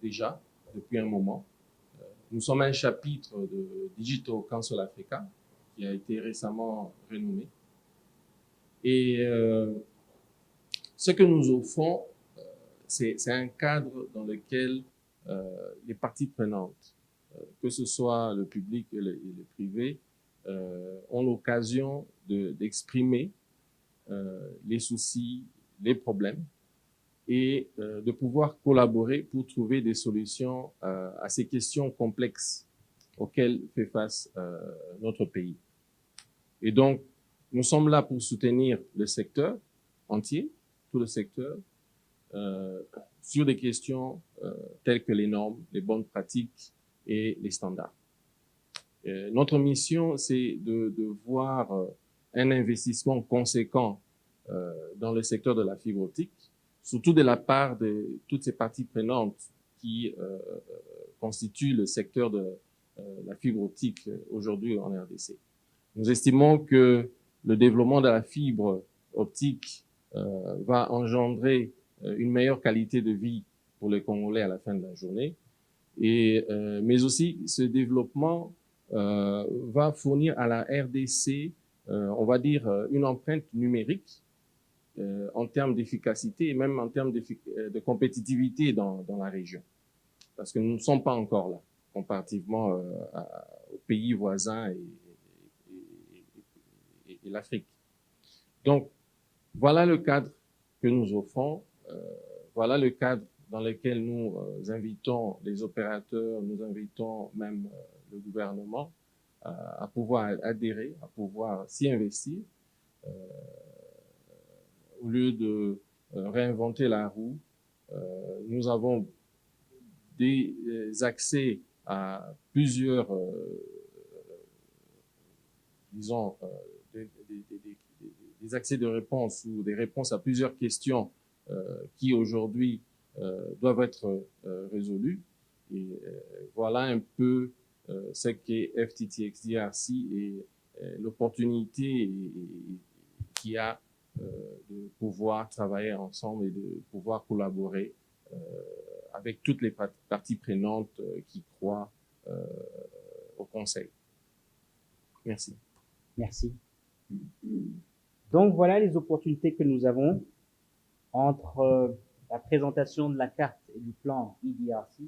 déjà depuis un moment. Nous sommes un chapitre de Digital Council Africa qui a été récemment renommé. Et ce que nous offrons, c'est un cadre dans lequel les parties prenantes, que ce soit le public et le privé, ont l'occasion d'exprimer les soucis, les problèmes et de pouvoir collaborer pour trouver des solutions à ces questions complexes auxquelles fait face notre pays. Et donc, nous sommes là pour soutenir le secteur entier, tout le secteur, sur des questions telles que les normes, les bonnes pratiques et les standards. Notre mission, c'est de voir un investissement conséquent dans le secteur de la fibre optique, surtout de la part de toutes ces parties prenantes qui constitue le secteur de la fibre optique aujourd'hui en RDC. Nous estimons que le développement de la fibre optique va engendrer une meilleure qualité de vie pour les Congolais à la fin de la journée, mais aussi ce développement va fournir à la RDC, on va dire, une empreinte numérique en termes d'efficacité et même en termes de compétitivité dans la région. Parce que nous ne sommes pas encore là, comparativement aux pays voisins et l'Afrique. Donc, voilà le cadre que nous offrons, voilà le cadre dans lequel nous invitons les opérateurs, nous invitons même le gouvernement à pouvoir adhérer, à pouvoir s'y investir, au lieu de réinventer la roue. Nous avons des accès à plusieurs, disons, des accès de réponse ou des réponses à plusieurs questions qui aujourd'hui doivent être résolues. Et voilà un peu ce qu'est FTTX DRC et l'opportunité qu'il y a de pouvoir travailler ensemble et de pouvoir collaborer avec toutes les parties prenantes qui croient au Conseil. Merci. Merci. Donc voilà les opportunités que nous avons entre la présentation de la carte et du plan EDRC,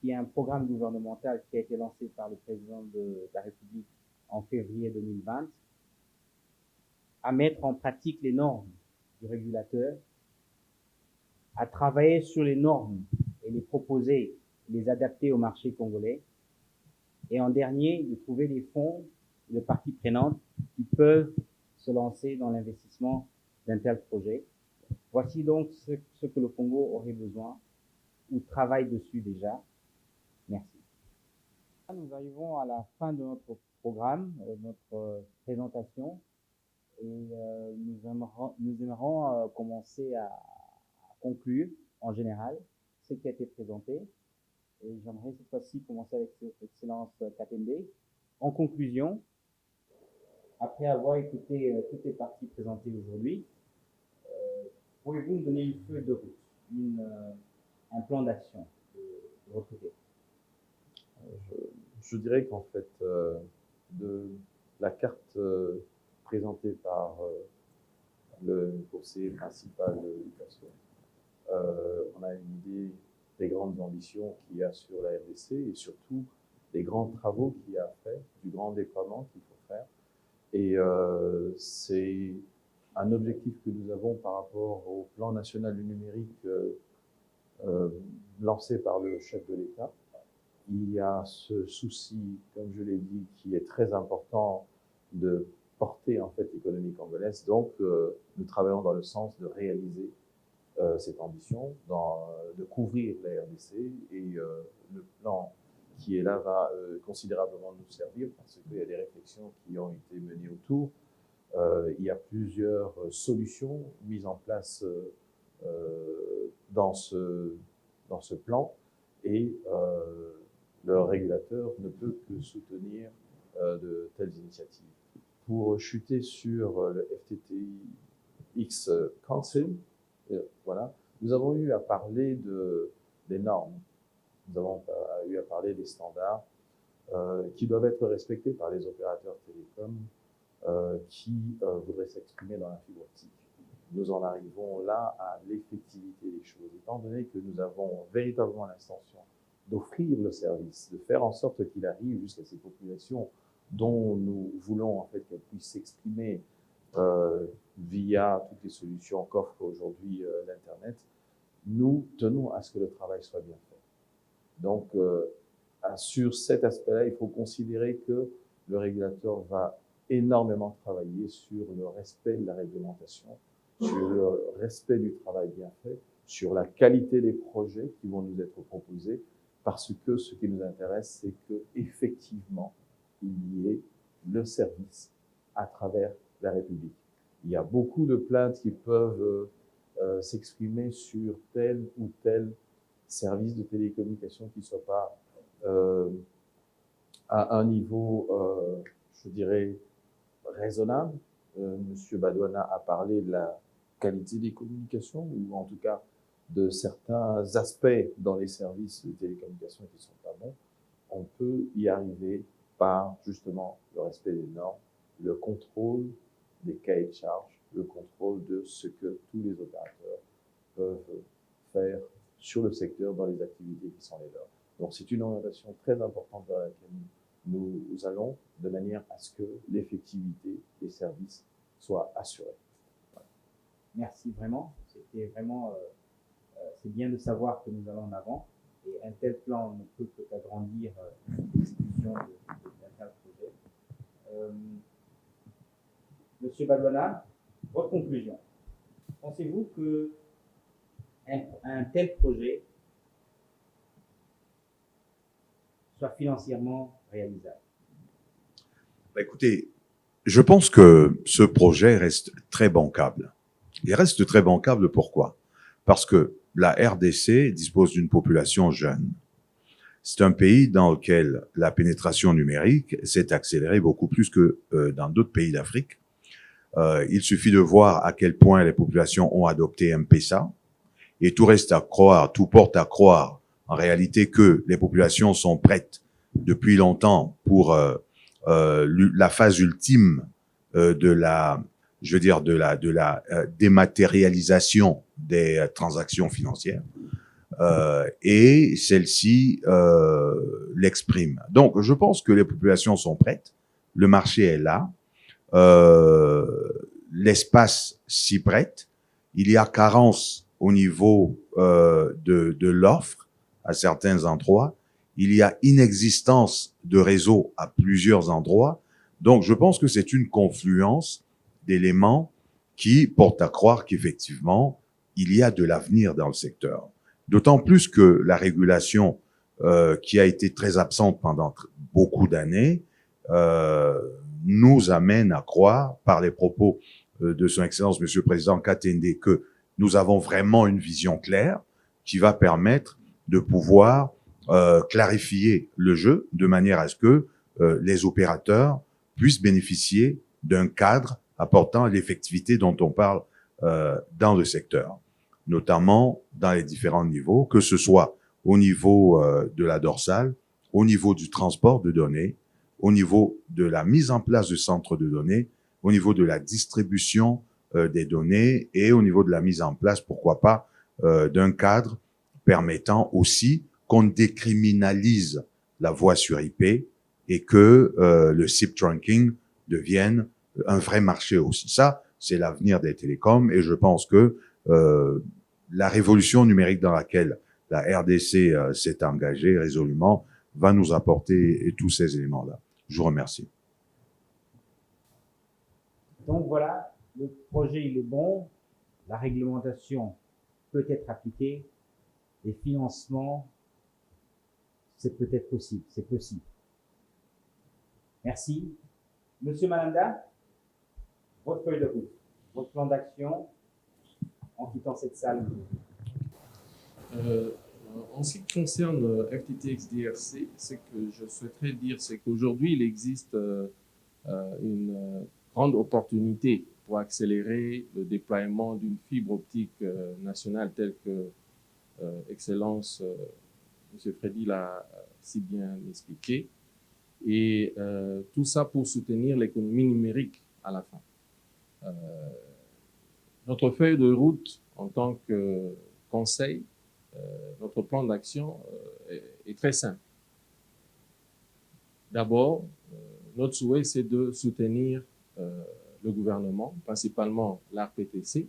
qui est un programme gouvernemental qui a été lancé par le président de la République en février 2020, à mettre en pratique les normes du régulateur, à travailler sur les normes et les proposer, les adapter au marché congolais, et en dernier, de trouver les fonds de parties prenantes qui peuvent se lancer dans l'investissement d'un tel projet. Voici donc ce que le Congo aurait besoin ou travaille dessus déjà. Merci. Nous arrivons à la fin de notre programme, notre présentation, et nous aimerons commencer à conclure en général ce qui a été présenté. Et j'aimerais cette fois-ci commencer avec Excellence Katende. En conclusion, après avoir écouté toutes les parties présentées aujourd'hui, pouvez-vous nous donner une feuille de route, un plan d'action de votre côté? Je dirais qu'en fait, de la carte présentée par le conseiller principal de l'éducation, on a une idée des grandes ambitions qu'il y a sur la RDC et surtout des grands travaux qu'il y a à faire, du grand déploiement qu'il faut faire. Et c'est un objectif que nous avons par rapport au plan national du numérique lancé par le chef de l'État. Il y a ce souci, comme je l'ai dit, qui est très important de porter en fait l'économie congolaise. Donc, nous travaillons dans le sens de réaliser cette ambition, de couvrir la RDC, et le plan qui est là va considérablement nous servir parce qu'il y a des réflexions qui ont été menées autour. Il y a plusieurs solutions mises en place dans ce plan, et le régulateur ne peut que soutenir de telles initiatives. Pour chuter sur le FTTX Council, voilà, nous avons eu à parler des normes, nous avons eu à parler des standards qui doivent être respectés par les opérateurs télécoms qui voudraient s'exprimer dans la fibre optique. Nous en arrivons là à l'effectivité des choses, étant donné que nous avons véritablement l'intention d'offrir le service, de faire en sorte qu'il arrive jusqu'à ces populations dont nous voulons en fait qu'elles puissent s'exprimer via toutes les solutions qu'offre aujourd'hui l'Internet. Nous tenons à ce que le travail soit bien fait. Donc, sur cet aspect-là, il faut considérer que le régulateur va énormément travailler sur le respect de la réglementation, sur le respect du travail bien fait, sur la qualité des projets qui vont nous être proposés, parce que ce qui nous intéresse, c'est que effectivement, il y ait le service à travers la République. Il y a beaucoup de plaintes qui peuvent s'exprimer sur tel ou tel services de télécommunication qui ne soient pas à un niveau, je dirais, raisonnable. Monsieur Badouana a parlé de la qualité des communications, ou en tout cas de certains aspects dans les services de télécommunications qui ne sont pas bons. On peut y arriver par justement le respect des normes, le contrôle des cahiers de charges, le contrôle de ce que tous les opérateurs peuvent faire sur le secteur dans les activités qui sont les leurs. Donc c'est une orientation très importante vers laquelle nous allons, de manière à ce que l'effectivité des services soit assurée. Voilà. Merci vraiment. C'était vraiment, c'est bien de savoir que nous allons en avant. Et un tel plan ne peut qu'agrandir l'exécution d'un tel projet. Monsieur Badouana, votre conclusion. Pensez-vous que un tel projet soit financièrement réalisable? Écoutez, je pense que ce projet reste très bancable. Il reste très bancable pourquoi? Parce que la RDC dispose d'une population jeune. C'est un pays dans lequel la pénétration numérique s'est accélérée beaucoup plus que dans d'autres pays d'Afrique. Il suffit de voir à quel point les populations ont adopté M-Pesa, et tout reste à croire, tout porte à croire en réalité que les populations sont prêtes depuis longtemps pour la phase ultime de la, je veux dire, de la dématérialisation des transactions financières, et celle-ci l'exprime. Donc, je pense que les populations sont prêtes, le marché est là, l'espace s'y prête, il y a carence au niveau de l'offre à certains endroits, il y a inexistence de réseau à plusieurs endroits. Donc, je pense que c'est une confluence d'éléments qui portent à croire qu'effectivement, il y a de l'avenir dans le secteur. D'autant plus que la régulation qui a été très absente pendant beaucoup d'années nous amène à croire, par les propos de son Excellence Monsieur le Président Katende, que nous avons vraiment une vision claire qui va permettre de pouvoir clarifier le jeu de manière à ce que les opérateurs puissent bénéficier d'un cadre apportant l'effectivité dont on parle dans le secteur, notamment dans les différents niveaux, que ce soit au niveau de la dorsale, au niveau du transport de données, au niveau de la mise en place de centres de données, au niveau de la distribution des données et au niveau de la mise en place, pourquoi pas, d'un cadre permettant aussi qu'on décriminalise la voix sur IP et que le SIP trunking devienne un vrai marché aussi. Ça, c'est l'avenir des télécoms et je pense que la révolution numérique dans laquelle la RDC s'est engagée résolument va nous apporter tous ces éléments-là. Je vous remercie. Donc voilà, le projet il est bon, la réglementation peut être appliquée, les financements, c'est peut-être possible, c'est possible. Merci. Monsieur Malanda, votre feuille de route, votre plan d'action en quittant cette salle. En ce qui concerne FTTX DRC, ce que je souhaiterais dire, c'est qu'aujourd'hui, il existe une grande opportunité pour accélérer le déploiement d'une fibre optique nationale telle que Excellence M. Freddy l'a si bien expliqué. Et tout ça pour soutenir l'économie numérique à la fin. Notre feuille de route en tant que conseil, notre plan d'action est très simple. D'abord, notre souhait, c'est de soutenir le gouvernement, principalement l'ARPTC,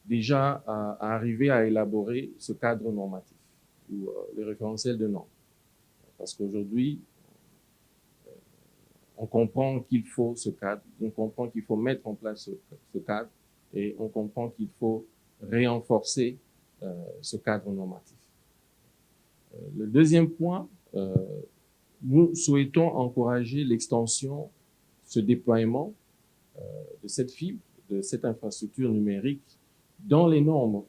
déjà à arriver à élaborer ce cadre normatif ou les référentiels de normes. Parce qu'aujourd'hui, on comprend qu'il faut ce cadre, on comprend qu'il faut mettre en place ce cadre et on comprend qu'il faut renforcer ce cadre normatif. Le deuxième point, nous souhaitons encourager l'extension, ce déploiement de cette fibre, de cette infrastructure numérique dans les normes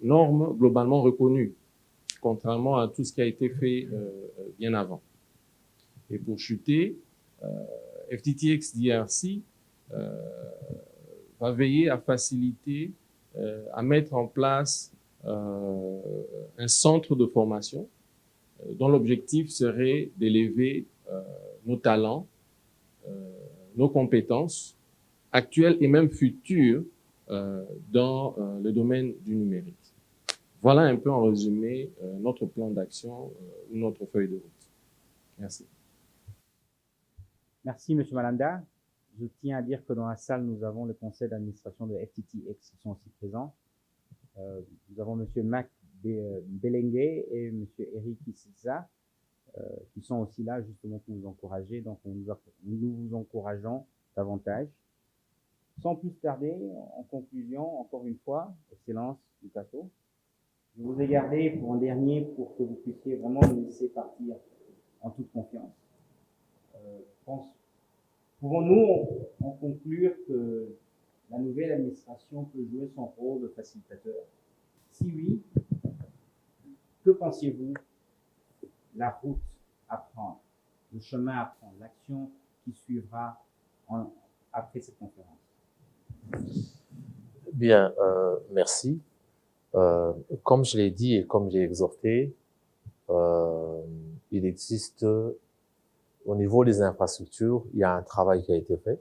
globalement reconnues. contrairement à tout ce qui a été fait bien avant. Et pour chuter, FTTX DRC va veiller à faciliter, à mettre en place un centre de formation dont l'objectif serait d'élever nos talents, nos compétences actuelles et même futures dans le domaine du numérique. Voilà un peu en résumé notre plan d'action ou notre feuille de route. Merci. Merci, M. Malanda. Je tiens à dire que dans la salle, nous avons le conseil d'administration de FTTX qui sont aussi présents. Nous avons M. Mac Belengue et M. Eric Isiza qui sont aussi là justement pour vous encourager. Donc, nous vous encourageons davantage. Sans plus tarder, en conclusion, encore une fois, Excellence du plateau, je vous ai gardé pour un dernier pour que vous puissiez vraiment nous laisser partir en toute confiance. Pouvons-nous en conclure que la nouvelle administration peut jouer son rôle de facilitateur? Si oui, que pensiez-vous la route à prendre, le chemin à prendre, l'action qui suivra après cette conférence? Bien, merci. Comme je l'ai dit et comme j'ai exhorté, il existe au niveau des infrastructures, il y a un travail qui a été fait.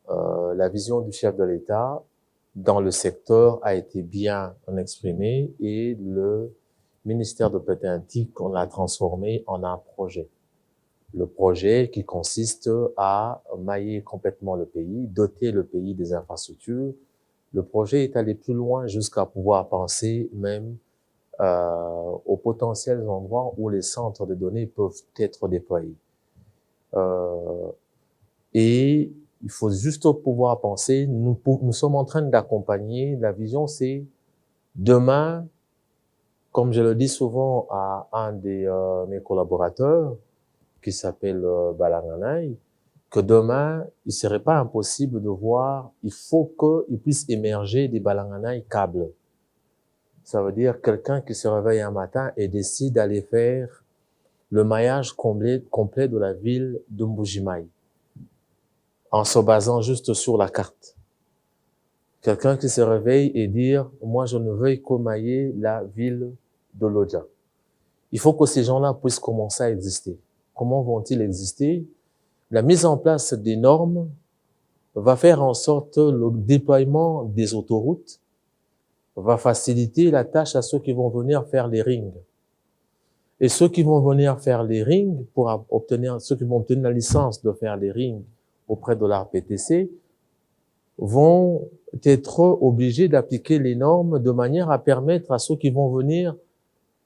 La vision du chef de l'État dans le secteur a été bien exprimée et le ministère de Pétantique, on l'a transformé en un projet. Le projet qui consiste à mailler complètement le pays, doter le pays des infrastructures. Le projet est allé plus loin jusqu'à pouvoir penser même aux potentiels endroits où les centres de données peuvent être déployés. Et il faut juste pouvoir penser, nous sommes en train d'accompagner, la vision c'est demain, comme je le dis souvent à un de mes collaborateurs, qui s'appelle Balanganay, que demain, il serait pas impossible de voir, il faut qu'il puisse émerger des Balanganay câbles. Ça veut dire quelqu'un qui se réveille un matin et décide d'aller faire le maillage complet de la ville de Mbujimaï, en se basant juste sur la carte. Quelqu'un qui se réveille et dire, moi je ne veux que mailler la ville de Lodja. Il faut que ces gens-là puissent commencer à exister. Comment vont-ils exister? La mise en place des normes va faire en sorte le déploiement des autoroutes va faciliter la tâche à ceux qui vont venir faire les rings. Et ceux qui vont venir faire les rings, ceux qui vont obtenir la licence de faire les rings auprès de l'ARPTC, vont être obligés d'appliquer les normes de manière à permettre à ceux qui vont venir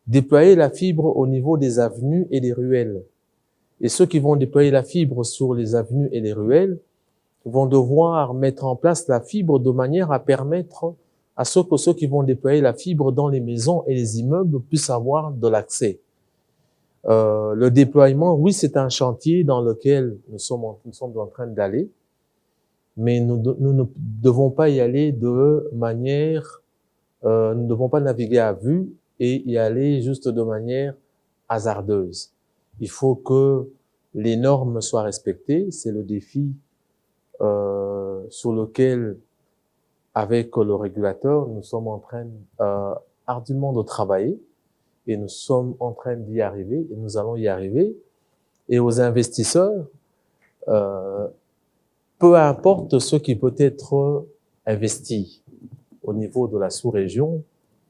déployer la fibre au niveau des avenues et des ruelles. Et ceux qui vont déployer la fibre sur les avenues et les ruelles vont devoir mettre en place la fibre de manière à permettre à ceux qui vont déployer la fibre dans les maisons et les immeubles puissent avoir de l'accès. Le déploiement, oui, c'est un chantier dans lequel nous sommes en train d'aller, mais nous ne devons pas y aller de manière, nous ne devons pas naviguer à vue et y aller juste de manière hasardeuse. Il faut que les normes soient respectées, c'est le défi sur lequel, avec le régulateur, nous sommes en train ardument de travailler et nous sommes en train d'y arriver et nous allons y arriver. Et aux investisseurs, peu importe ce qui peut être investi au niveau de la sous-région,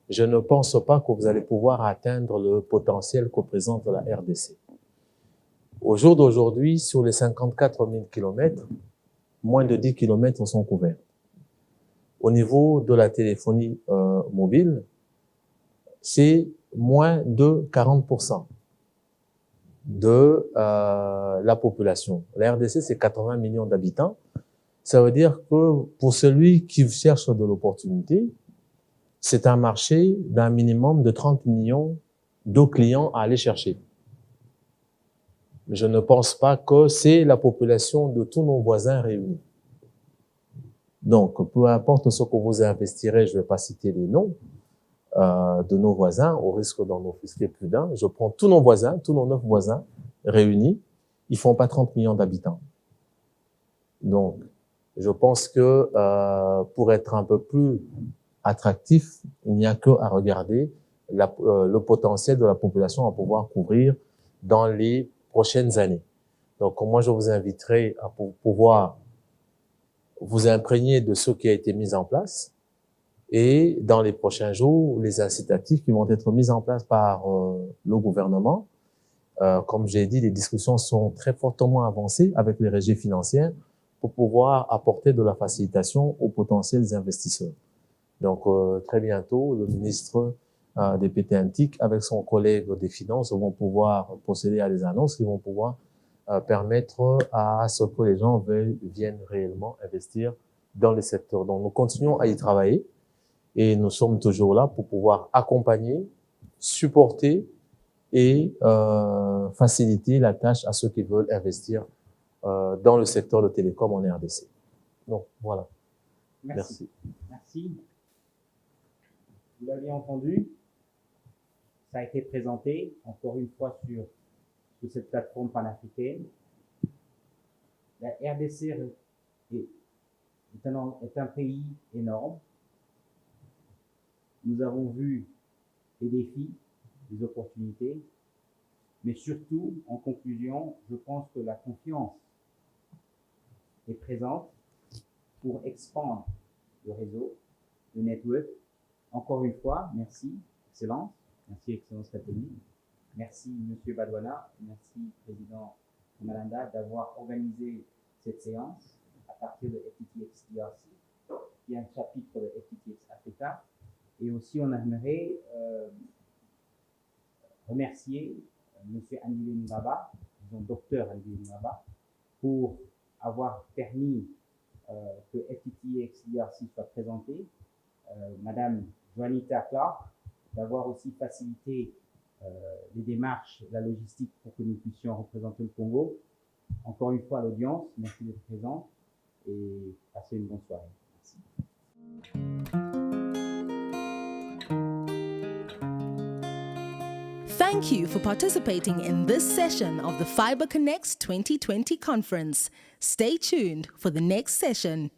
je ne pense pas que vous allez pouvoir atteindre le potentiel que présente la RDC. Au jour d'aujourd'hui, sur les 54 000 kilomètres, moins de 10 kilomètres sont couverts. Au niveau de la téléphonie mobile, c'est moins de 40% de la population. La RDC, c'est 80 millions d'habitants. Ça veut dire que pour celui qui cherche de l'opportunité, c'est un marché d'un minimum de 30 millions de clients à aller chercher. Je ne pense pas que c'est la population de tous nos voisins réunis. Donc, peu importe ce que vous investirez, je ne vais pas citer les noms, de nos voisins, au risque d'en offusquer plus d'un. Je prends tous nos voisins, tous nos 9 voisins réunis, ils font pas 30 millions d'habitants. Donc, je pense que pour être un peu plus attractif, il n'y a que à regarder le potentiel de la population à pouvoir couvrir dans les prochaines années. Donc, moi, je vous inviterai à pouvoir vous imprégner de ce qui a été mis en place et dans les prochains jours, les incitatifs qui vont être mis en place par le gouvernement. Comme j'ai dit, les discussions sont très fortement avancées avec les régies financières pour pouvoir apporter de la facilitation aux potentiels investisseurs. Donc, très bientôt, le ministre des PTNTIC, avec son collègue des finances, vont pouvoir procéder à des annonces qui vont pouvoir permettre à ce que les gens viennent réellement investir dans les secteurs. Donc, nous continuons à y travailler et nous sommes toujours là pour pouvoir accompagner, supporter et faciliter la tâche à ceux qui veulent investir dans le secteur de télécom en RDC. Donc, voilà. Merci. Merci. Vous l'avez entendu, ça a été présenté, encore une fois, sur cette plateforme panafricaine. La RDC est un pays énorme. Nous avons vu les défis, les opportunités, mais surtout, en conclusion, je pense que la confiance est présente pour expandre le réseau, le network. Encore une fois, merci, Excellence. Merci, Excellence Catherine. Merci, Monsieur Badwana. Merci, Président Malanda, d'avoir organisé cette séance à partir de FTTX DRC, qui est un chapitre de FTTX Africa. Et aussi, on aimerait remercier Monsieur Andile Mbaba, disons Docteur Andile Mbaba, pour avoir permis que FTTX DRC soit présenté. Madame Juanita Clark, d'avoir aussi facilité les démarches, la logistique pour que nous puissions représenter le Congo. Encore une fois, l'audience, merci d'être présent et passez une bonne soirée. Merci. Thank you for participating in this session of the Fiber Connects 2020 conference. Stay tuned for the next session.